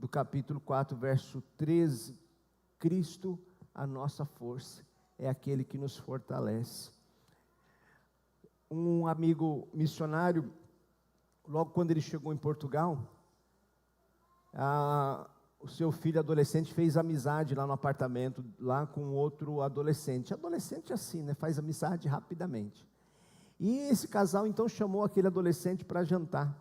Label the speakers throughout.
Speaker 1: capítulo 4, verso 13, Cristo, a nossa força, é aquele que nos fortalece. Um amigo missionário, logo quando ele chegou em Portugal, o seu filho adolescente fez amizade lá no apartamento, lá com outro adolescente. Adolescente assim, né? Faz amizade rapidamente. E esse casal então chamou aquele adolescente para jantar.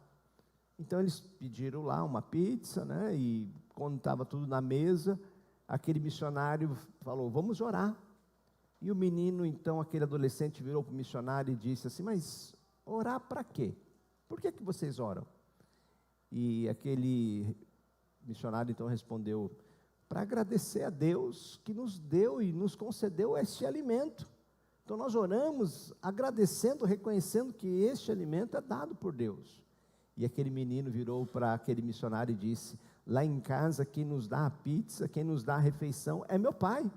Speaker 1: Então eles pediram lá uma pizza, né? E quando estava tudo na mesa, aquele missionário falou: vamos orar. E o menino, então, aquele adolescente virou para o missionário e disse assim: mas orar para quê? Por que vocês oram? E aquele missionário então respondeu: para agradecer a Deus que nos deu e nos concedeu este alimento. Então nós oramos agradecendo, reconhecendo que este alimento é dado por Deus. E aquele menino virou para aquele missionário e disse: lá em casa quem nos dá a pizza, quem nos dá a refeição é meu pai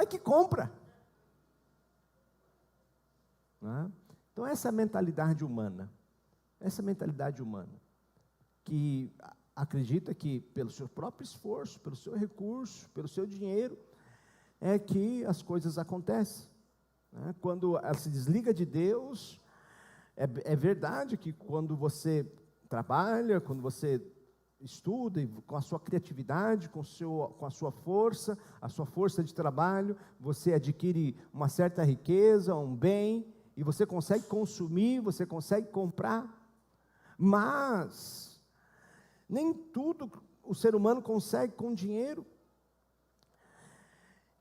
Speaker 1: que compra. Então essa mentalidade humana, que acredita que pelo seu próprio esforço, pelo seu recurso, pelo seu dinheiro, é que as coisas acontecem. Quando ela se desliga de Deus, é verdade que quando você trabalha, quando você estuda, e com a sua criatividade, com a sua força de trabalho, você adquire uma certa riqueza, um bem, e você consegue consumir, você consegue comprar, mas nem tudo o ser humano consegue com dinheiro.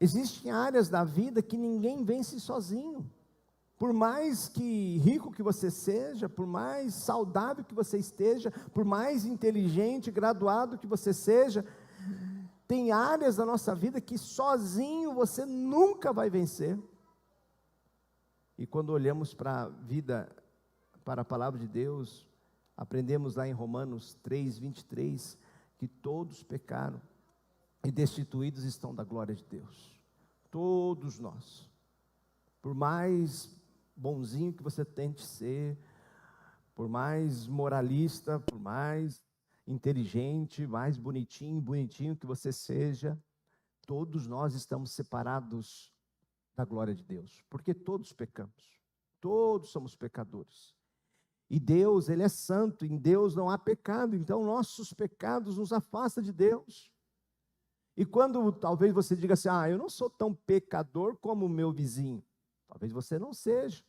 Speaker 1: Existem áreas da vida que ninguém vence sozinho. Por mais que rico que você seja, por mais saudável que você esteja, por mais inteligente, graduado que você seja, tem áreas da nossa vida que sozinho você nunca vai vencer. E quando olhamos para a vida, para a palavra de Deus, aprendemos lá em Romanos 3, 23, que todos pecaram e destituídos estão da glória de Deus. Todos nós. Por mais bonzinho que você tente ser, por mais moralista, por mais inteligente, mais bonitinho que você seja, todos nós estamos separados da glória de Deus, porque todos pecamos, todos somos pecadores, e Deus, Ele é santo, em Deus não há pecado, então nossos pecados nos afastam de Deus. E quando talvez você diga assim: eu não sou tão pecador como o meu vizinho, talvez você não seja,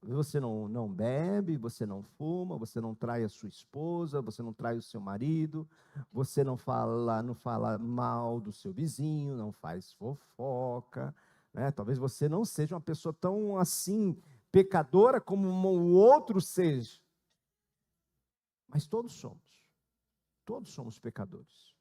Speaker 1: você não bebe, você não fuma, você não trai a sua esposa, você não trai o seu marido, você não fala mal do seu vizinho, não faz fofoca, talvez você não seja uma pessoa tão assim, pecadora como o outro seja, mas todos somos pecadores.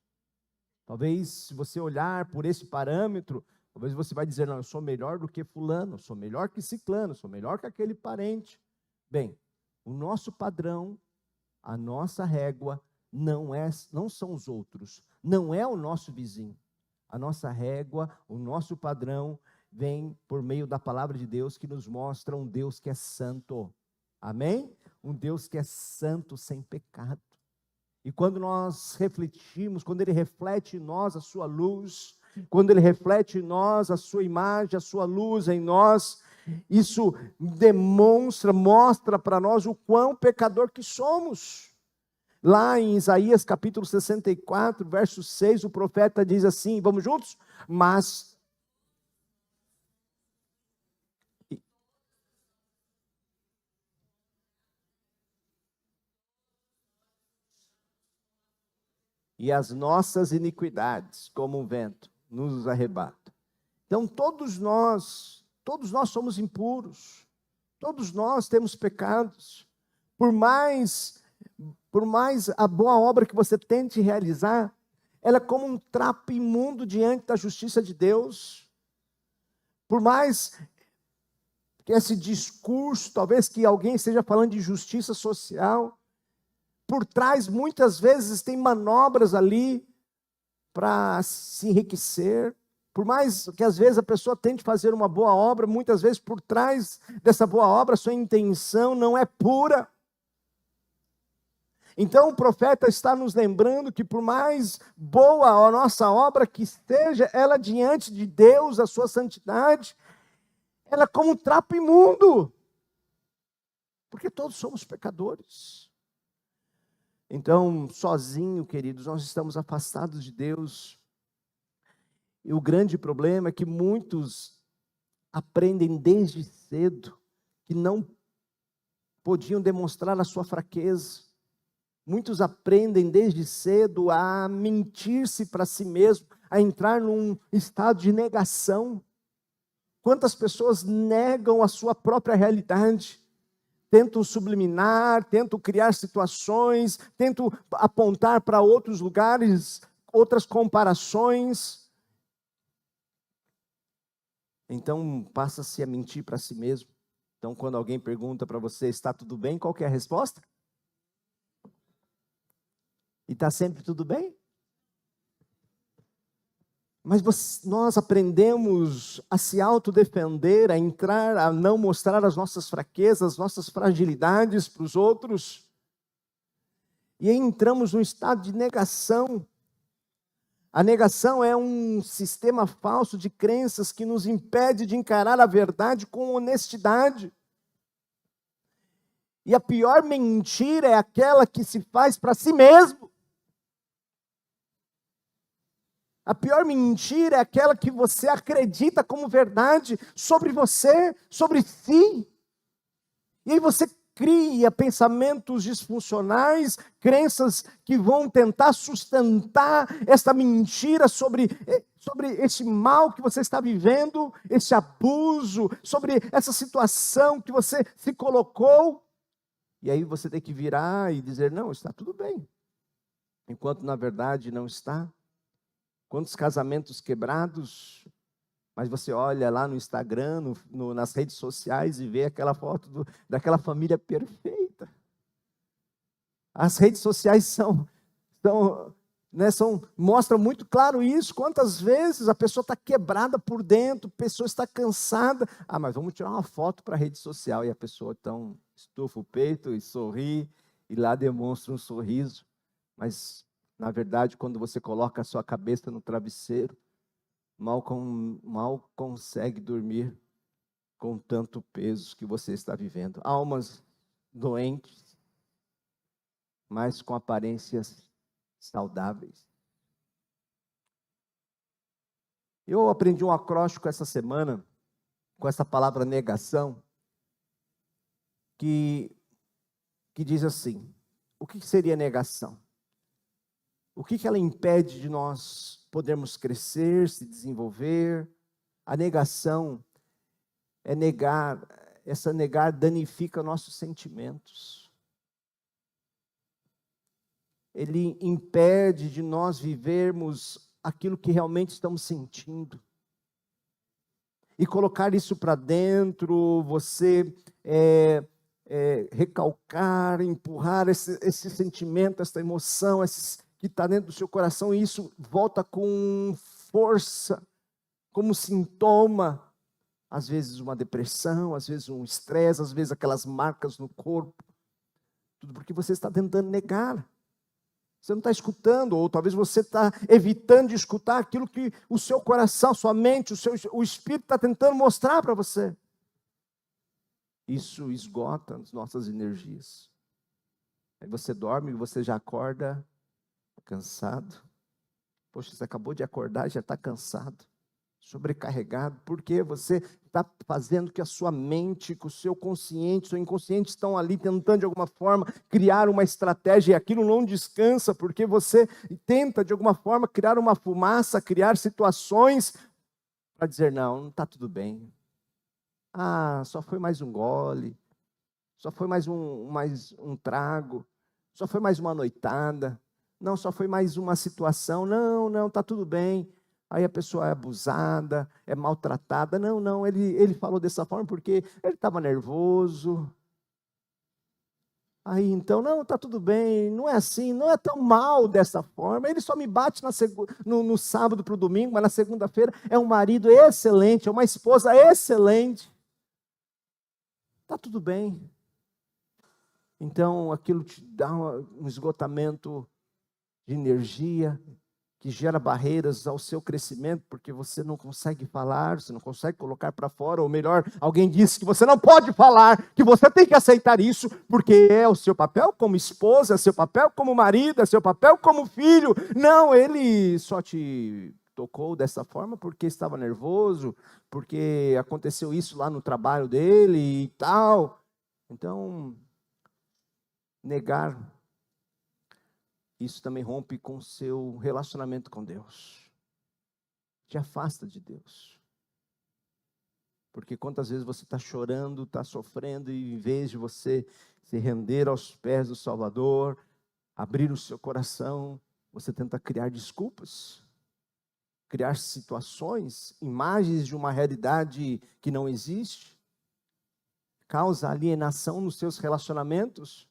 Speaker 1: Talvez se você olhar por esse parâmetro, talvez você vai dizer: não, eu sou melhor do que fulano, eu sou melhor que ciclano, eu sou melhor que aquele parente. Bem, o nosso padrão, a nossa régua, não são os outros, não é o nosso vizinho. A nossa régua, o nosso padrão, vem por meio da palavra de Deus, que nos mostra um Deus que é santo. Amém? Um Deus que é santo, sem pecado. E quando nós refletimos, quando Ele reflete em nós a sua luz, quando Ele reflete em nós a sua imagem, a sua luz em nós, isso mostra para nós o quão pecador que somos. Lá em Isaías capítulo 64, verso 6, o profeta diz assim, vamos juntos? E as nossas iniquidades, como um vento, nos arrebata. Então todos nós somos impuros, todos nós temos pecados. Por mais a boa obra que você tente realizar, ela é como um trapo imundo diante da justiça de Deus. Por mais que esse discurso, talvez que alguém esteja falando de justiça social, por trás muitas vezes tem manobras ali para se enriquecer. Por mais que às vezes a pessoa tente fazer uma boa obra, muitas vezes por trás dessa boa obra, sua intenção não é pura. Então o profeta está nos lembrando que por mais boa a nossa obra que esteja, ela diante de Deus, a sua santidade, ela é como um trapo imundo. Porque todos somos pecadores. Então, sozinho, queridos, nós estamos afastados de Deus. E o grande problema é que muitos aprendem desde cedo que não podiam demonstrar a sua fraqueza. Muitos aprendem desde cedo a mentir-se para si mesmo, a entrar num estado de negação. Quantas pessoas negam a sua própria realidade? Tentam subliminar, tentam criar situações, tentam apontar para outros lugares, outras comparações. Então, passa-se a mentir para si mesmo. Então, quando alguém pergunta para você, está tudo bem? Qual que é a resposta? E está sempre tudo bem? Mas nós aprendemos a se autodefender, a entrar, a não mostrar as nossas fraquezas, as nossas fragilidades para os outros. E aí entramos num estado de negação. A negação é um sistema falso de crenças que nos impede de encarar a verdade com honestidade. E a pior mentira é aquela que se faz para si mesmo. A pior mentira é aquela que você acredita como verdade sobre você, sobre si. E aí você cria pensamentos disfuncionais, crenças que vão tentar sustentar essa mentira sobre esse mal que você está vivendo, esse abuso, sobre essa situação que você se colocou. E aí você tem que virar e dizer, não, está tudo bem. Enquanto na verdade não está. Quantos casamentos quebrados, mas você olha lá no Instagram, nas redes sociais e vê aquela foto daquela família perfeita. As redes sociais mostram muito claro isso. Quantas vezes a pessoa está quebrada por dentro, a pessoa está cansada. Ah, mas vamos tirar uma foto para a rede social. E a pessoa então estufa o peito e sorri, e lá demonstra um sorriso. Mas na verdade, quando você coloca a sua cabeça no travesseiro, mal consegue dormir com tanto peso que você está vivendo. Almas doentes, mas com aparências saudáveis. Eu aprendi um acróstico essa semana, com essa palavra negação, que diz assim: o que seria negação? O que ela impede de nós podermos crescer, se desenvolver? A negação é negar, essa negar danifica nossos sentimentos. Ele impede de nós vivermos aquilo que realmente estamos sentindo. E colocar isso para dentro, você recalcar, empurrar esse sentimento, essa emoção, que está dentro do seu coração, e isso volta com força, como sintoma, às vezes uma depressão, às vezes um estresse, às vezes aquelas marcas no corpo, tudo porque você está tentando negar, você não está escutando, ou talvez você está evitando de escutar aquilo que o seu coração, sua mente, o Espírito está tentando mostrar para você. Isso esgota as nossas energias. Aí você dorme e você já acorda cansado. Poxa, você acabou de acordar e já está cansado, sobrecarregado, porque você está fazendo que a sua mente, que o seu consciente, seu inconsciente estão ali tentando de alguma forma criar uma estratégia, e aquilo não descansa, porque você tenta de alguma forma criar uma fumaça, criar situações para dizer, não está tudo bem. Ah, só foi mais um gole, só foi mais um trago, só foi mais uma noitada. Não, só foi mais uma situação. Não, está tudo bem. Aí a pessoa é abusada, é maltratada. Não, ele falou dessa forma porque ele estava nervoso. Aí então, não, está tudo bem, não é assim, não é tão mal dessa forma. Ele só me bate no sábado para o domingo, mas na segunda-feira é um marido excelente, é uma esposa excelente. Está tudo bem. Então aquilo te dá um esgotamento de energia, que gera barreiras ao seu crescimento, porque você não consegue falar, você não consegue colocar para fora, ou melhor, alguém disse que você não pode falar, que você tem que aceitar isso, porque é o seu papel como esposa, é seu papel como marido, é seu papel como filho. Não, ele só te tocou dessa forma porque estava nervoso, porque aconteceu isso lá no trabalho dele e tal. Então, negar, isso também rompe com o seu relacionamento com Deus. Te afasta de Deus. Porque quantas vezes você está chorando, está sofrendo, e em vez de você se render aos pés do Salvador, abrir o seu coração, você tenta criar desculpas, criar situações, imagens de uma realidade que não existe, causa alienação nos seus relacionamentos.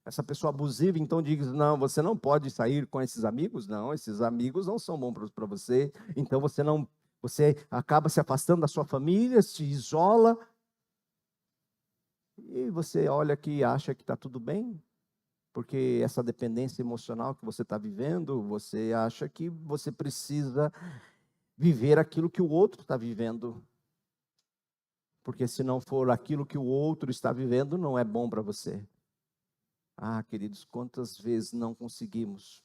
Speaker 1: Essa pessoa abusiva, então, diz: não, você não pode sair com esses amigos, não, esses amigos não são bons para você, então você acaba se afastando da sua família, se isola, e você olha aqui e acha que está tudo bem, porque essa dependência emocional que você está vivendo, você acha que você precisa viver aquilo que o outro está vivendo, porque se não for aquilo que o outro está vivendo, não é bom para você. Ah, queridos, quantas vezes não conseguimos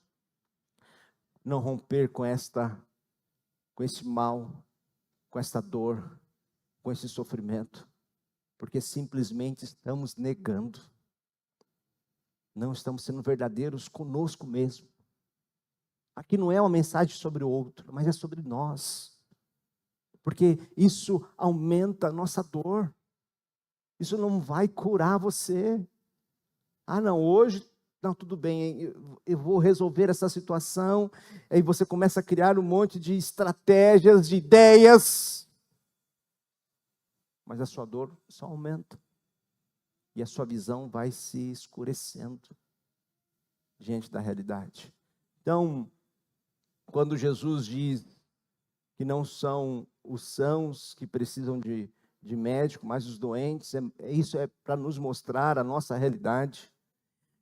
Speaker 1: não romper com esse mal, com essa dor, com esse sofrimento, porque simplesmente estamos negando, não estamos sendo verdadeiros conosco mesmo. Aqui não é uma mensagem sobre o outro, mas é sobre nós, porque isso aumenta a nossa dor, isso não vai curar você. Ah, não, hoje, não, tudo bem, eu vou resolver essa situação. Aí você começa a criar um monte de estratégias, de ideias, mas a sua dor só aumenta, e a sua visão vai se escurecendo diante da realidade. Então, quando Jesus diz que não são os sãos que precisam de médico, mas os doentes, isso é para nos mostrar a nossa realidade.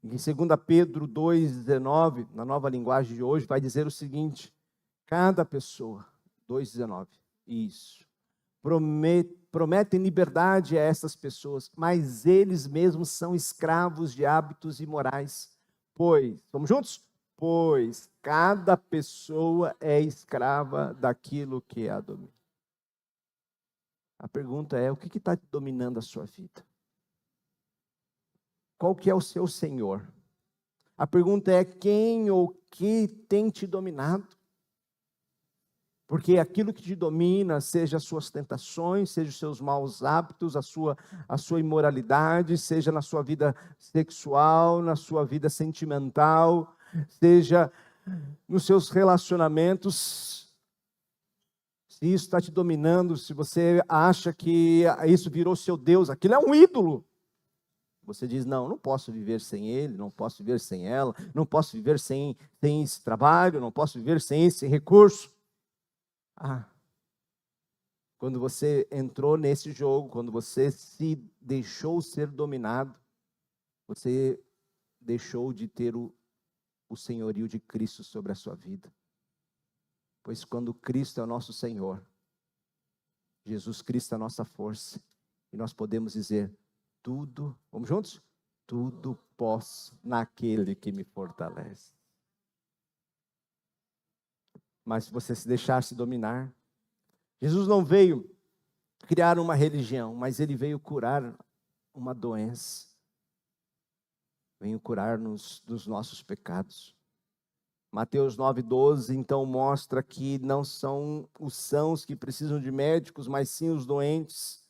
Speaker 1: Em 2 Pedro 2,19, na nova linguagem de hoje, vai dizer o seguinte: cada pessoa, 2,19, isso, prometem liberdade a essas pessoas, mas eles mesmos são escravos de hábitos imorais. Pois, vamos juntos? Pois cada pessoa é escrava daquilo que a domina. A pergunta é: o que está dominando a sua vida? Qual que é o seu Senhor? A pergunta é: quem ou que tem te dominado? Porque aquilo que te domina, seja as suas tentações, seja os seus maus hábitos, a sua imoralidade, seja na sua vida sexual, na sua vida sentimental, seja nos seus relacionamentos, se isso está te dominando, se você acha que isso virou seu Deus, aquilo é um ídolo. Você diz: não posso viver sem ele, não posso viver sem ela, não posso viver sem esse trabalho, não posso viver sem esse recurso. Quando você entrou nesse jogo, quando você se deixou ser dominado, você deixou de ter o senhorio de Cristo sobre a sua vida. Pois quando Cristo é o nosso Senhor, Jesus Cristo é a nossa força, e nós podemos dizer: tudo, vamos juntos? Tudo posso naquele que me fortalece. Mas se você se deixar se dominar, Jesus não veio criar uma religião, mas ele veio curar uma doença. Veio curar-nos dos nossos pecados. Mateus 9,12, então, mostra que não são os sãos que precisam de médicos, mas sim os doentes.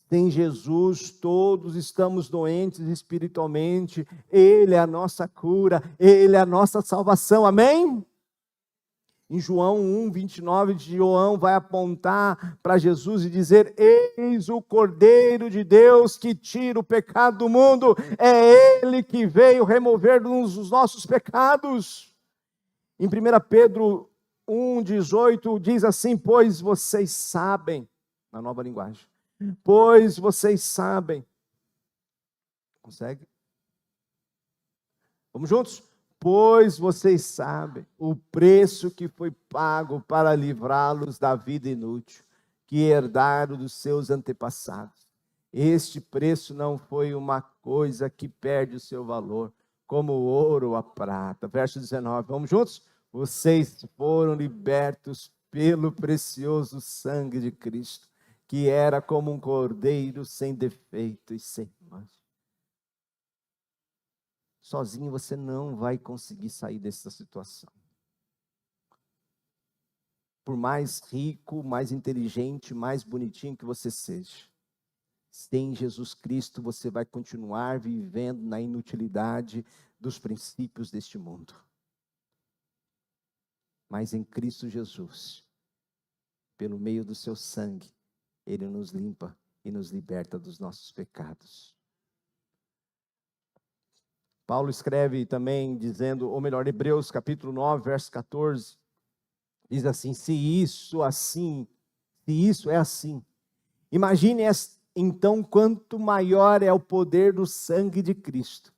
Speaker 1: Sem Jesus, todos estamos doentes espiritualmente. Ele é a nossa cura, Ele é a nossa salvação, amém? Em João 1,29, João vai apontar para Jesus e dizer: eis o Cordeiro de Deus que tira o pecado do mundo, é Ele que veio remover os nossos pecados. Em 1 Pedro 1,18 diz assim: pois vocês sabem, na nova linguagem, pois vocês sabem, consegue? Vamos juntos? Pois vocês sabem o preço que foi pago para livrá-los da vida inútil, que herdaram dos seus antepassados. Este preço não foi uma coisa que perde o seu valor, como o ouro ou a prata. Verso 19, vamos juntos? Vocês foram libertos pelo precioso sangue de Cristo, que era como um cordeiro sem defeito e sem mancha. Sozinho você não vai conseguir sair dessa situação. Por mais rico, mais inteligente, mais bonitinho que você seja, sem Jesus Cristo você vai continuar vivendo na inutilidade dos princípios deste mundo. Mas em Cristo Jesus, pelo meio do seu sangue, Ele nos limpa e nos liberta dos nossos pecados. Paulo escreve também dizendo, ou melhor, Hebreus capítulo 9, verso 14, diz assim, se isso é assim, imagine então quanto maior é o poder do sangue de Cristo,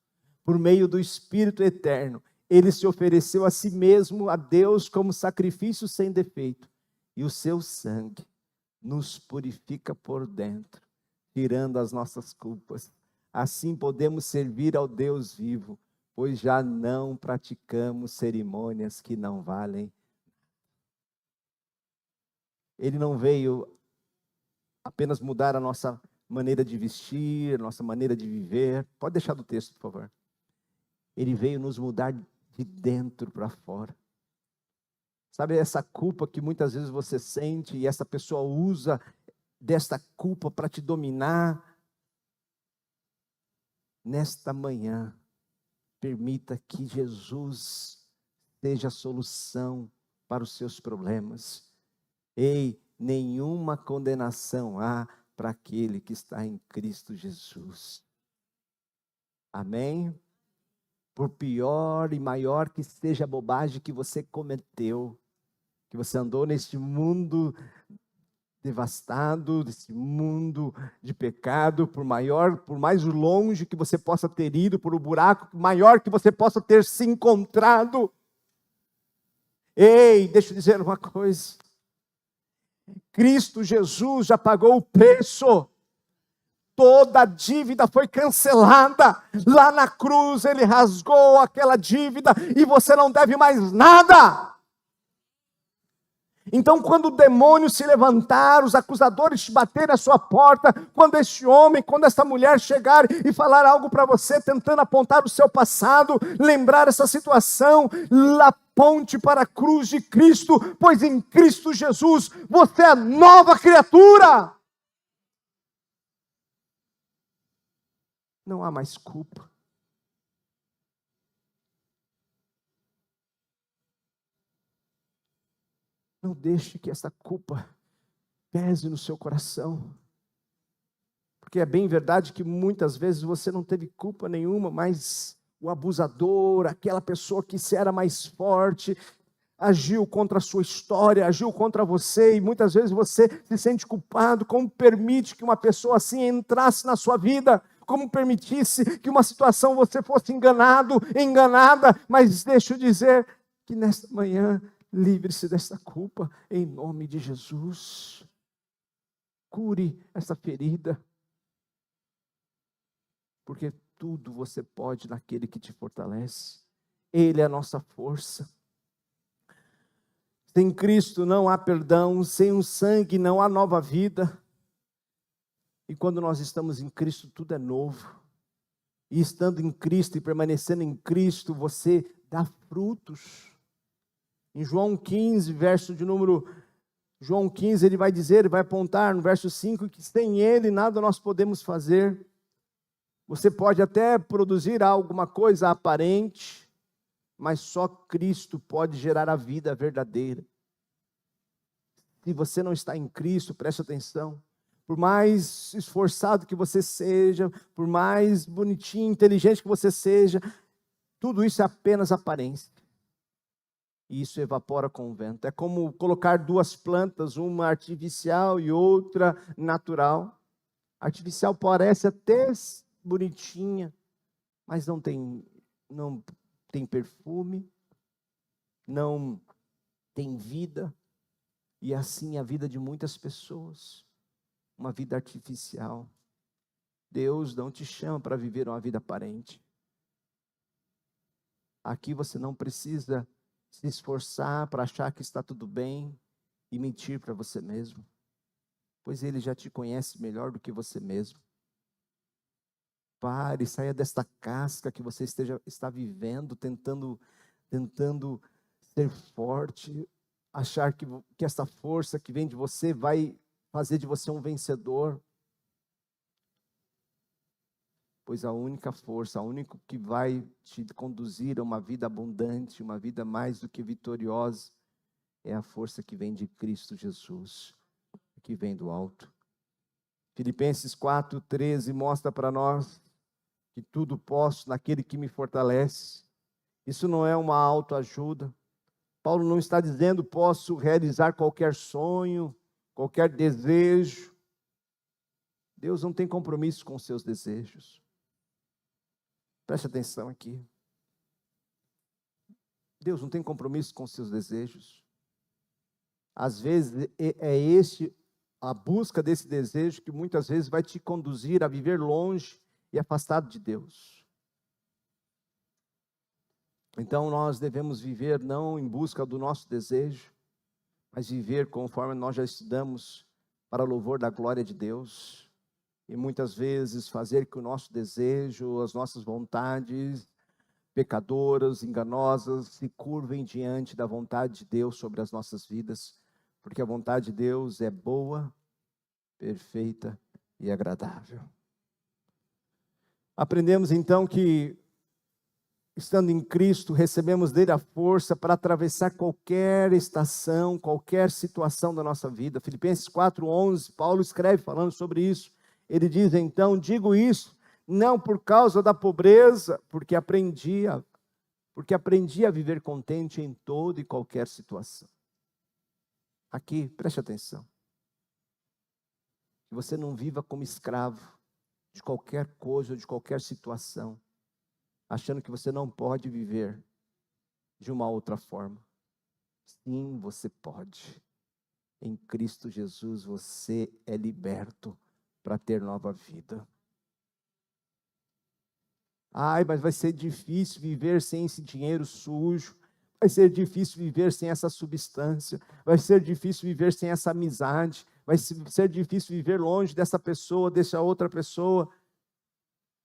Speaker 1: por meio do Espírito eterno, Ele se ofereceu a si mesmo, a Deus, como sacrifício sem defeito, e o seu sangue nos purifica por dentro, tirando as nossas culpas. Assim podemos servir ao Deus vivo, pois já não praticamos cerimônias que não valem. Ele não veio apenas mudar a nossa maneira de vestir, a nossa maneira de viver. Pode deixar do texto, por favor. Ele veio nos mudar de dentro para fora. Sabe essa culpa que muitas vezes você sente e essa pessoa usa desta culpa para te dominar? Nesta manhã, permita que Jesus seja a solução para os seus problemas. Ei, nenhuma condenação há para aquele que está em Cristo Jesus. Amém? Por pior e maior que seja a bobagem que você cometeu, que você andou neste mundo devastado, desse mundo de pecado, por mais longe que você possa ter ido, por um buraco maior que você possa ter se encontrado. Ei, deixa eu dizer uma coisa. Cristo Jesus já pagou o preço. Toda a dívida foi cancelada. Lá na cruz Ele rasgou aquela dívida e você não deve mais nada. Então, quando o demônio se levantar, os acusadores te baterem à sua porta, quando este homem, quando esta mulher chegar e falar algo para você, tentando apontar o seu passado, lembrar essa situação, aponte para a cruz de Cristo, pois em Cristo Jesus você é nova criatura. Não há mais culpa. Não deixe que essa culpa pese no seu coração. Porque é bem verdade que muitas vezes você não teve culpa nenhuma, mas o abusador, aquela pessoa que se era mais forte, agiu contra a sua história, agiu contra você, e muitas vezes você se sente culpado. Como permite que uma pessoa assim entrasse na sua vida? Como permitisse que uma situação você fosse enganado, enganada? Mas deixa eu dizer que nesta manhã, livre-se dessa culpa, em nome de Jesus. Cure essa ferida. Porque tudo você pode naquele que te fortalece. Ele é a nossa força. Sem Cristo não há perdão, sem o sangue não há nova vida. E quando nós estamos em Cristo, tudo é novo. E estando em Cristo e permanecendo em Cristo, você dá frutos. Em João 15, João 15, ele vai dizer, ele vai apontar no verso 5, que sem Ele nada nós podemos fazer. Você pode até produzir alguma coisa aparente, mas só Cristo pode gerar a vida verdadeira. Se você não está em Cristo, preste atenção. Por mais esforçado que você seja, por mais bonitinho, inteligente que você seja, tudo isso é apenas aparência. E isso evapora com o vento. É como colocar duas plantas, uma artificial e outra natural. A artificial parece até bonitinha, mas não tem perfume, não tem vida, e assim a vida de muitas pessoas, uma vida artificial. Deus não te chama para viver uma vida aparente. Aqui você não precisa se esforçar para achar que está tudo bem e mentir para você mesmo, pois Ele já te conhece melhor do que você mesmo. Pare, saia desta casca que você está vivendo, tentando ser forte, achar que essa força que vem de você vai fazer de você um vencedor. Pois a única força, a única que vai te conduzir a uma vida abundante, uma vida mais do que vitoriosa, é a força que vem de Cristo Jesus, que vem do alto. Filipenses 4:13 mostra para nós que tudo posso naquele que me fortalece. Isso não é uma autoajuda. Paulo não está dizendo posso realizar qualquer sonho, qualquer desejo. Deus não tem compromisso com os seus desejos. Preste atenção aqui. Deus não tem compromisso com os seus desejos. Às vezes a busca desse desejo que muitas vezes vai te conduzir a viver longe e afastado de Deus. Então nós devemos viver não em busca do nosso desejo, mas viver conforme nós já estudamos, para louvor da glória de Deus. E muitas vezes fazer que o nosso desejo, as nossas vontades pecadoras, enganosas, se curvem diante da vontade de Deus sobre as nossas vidas, porque a vontade de Deus é boa, perfeita e agradável. Aprendemos então que, estando em Cristo, recebemos dele a força para atravessar qualquer estação, qualquer situação da nossa vida. Filipenses 4:11, Paulo escreve falando sobre isso. Ele diz então, digo isso, não por causa da pobreza, porque aprendi a viver contente em toda e qualquer situação. Aqui, preste atenção. Que você não viva como escravo de qualquer coisa ou de qualquer situação, achando que você não pode viver de uma outra forma. Sim, você pode. Em Cristo Jesus você é liberto para ter nova vida. Ai, mas vai ser difícil viver sem esse dinheiro sujo, vai ser difícil viver sem essa substância, vai ser difícil viver sem essa amizade, vai ser difícil viver longe dessa pessoa, dessa outra pessoa.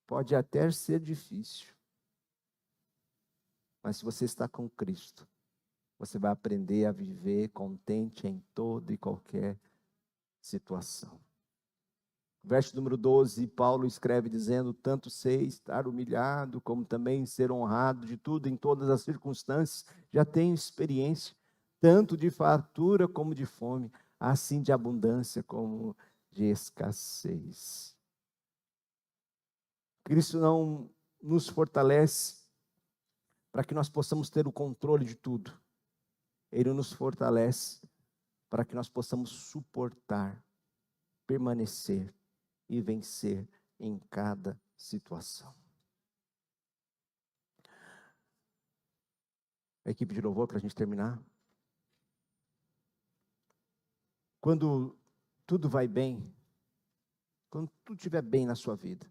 Speaker 1: Pode até ser difícil, mas se você está com Cristo, você vai aprender a viver contente em toda e qualquer situação. Verso número 12, Paulo escreve dizendo, tanto sei estar humilhado, como também ser honrado de tudo em todas as circunstâncias, já tenho experiência, tanto de fartura como de fome, assim de abundância como de escassez. Cristo não nos fortalece para que nós possamos ter o controle de tudo. Ele nos fortalece para que nós possamos suportar, permanecer e vencer em cada situação. A equipe de louvor para a gente terminar. Quando tudo vai bem, quando tudo estiver bem na sua vida,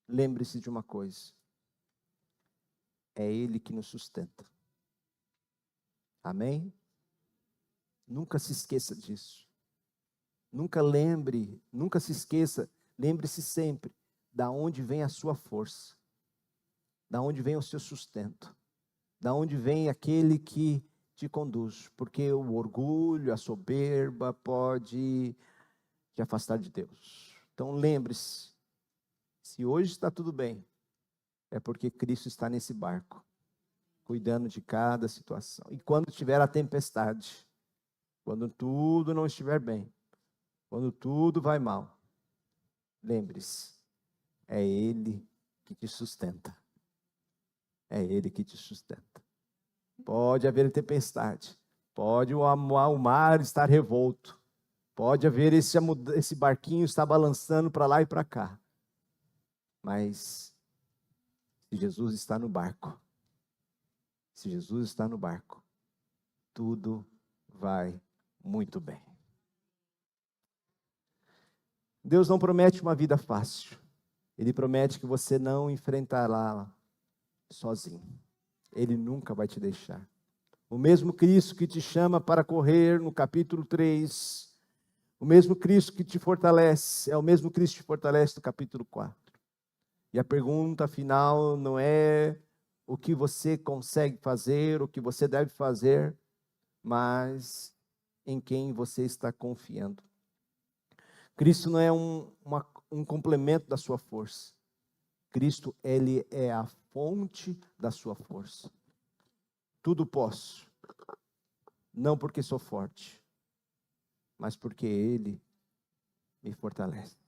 Speaker 1: lembre-se de uma coisa: é Ele que nos sustenta. Amém? Nunca se esqueça disso. Nunca se esqueça, lembre-se sempre, da onde vem a sua força, da onde vem o seu sustento, da onde vem aquele que te conduz, porque o orgulho, a soberba pode te afastar de Deus. Então lembre-se, se hoje está tudo bem, é porque Cristo está nesse barco, cuidando de cada situação. E quando tiver a tempestade, quando tudo não estiver bem, quando tudo vai mal, lembre-se, é Ele que te sustenta. É Ele que te sustenta. Pode haver tempestade, pode o mar estar revolto, pode haver esse barquinho estar balançando para lá e para cá, mas se Jesus está no barco, Se Jesus está no barco, tudo vai muito bem. Deus não promete uma vida fácil. Ele promete que você não enfrentará sozinho. Ele nunca vai te deixar. O mesmo Cristo que te chama para correr no capítulo 3, o mesmo Cristo que te fortalece, é o mesmo Cristo que te fortalece no capítulo 4. E a pergunta final não é o que você consegue fazer, o que você deve fazer, mas em quem você está confiando. Cristo não é um complemento da sua força. Cristo, Ele é a fonte da sua força. Tudo posso, não porque sou forte, mas porque Ele me fortalece.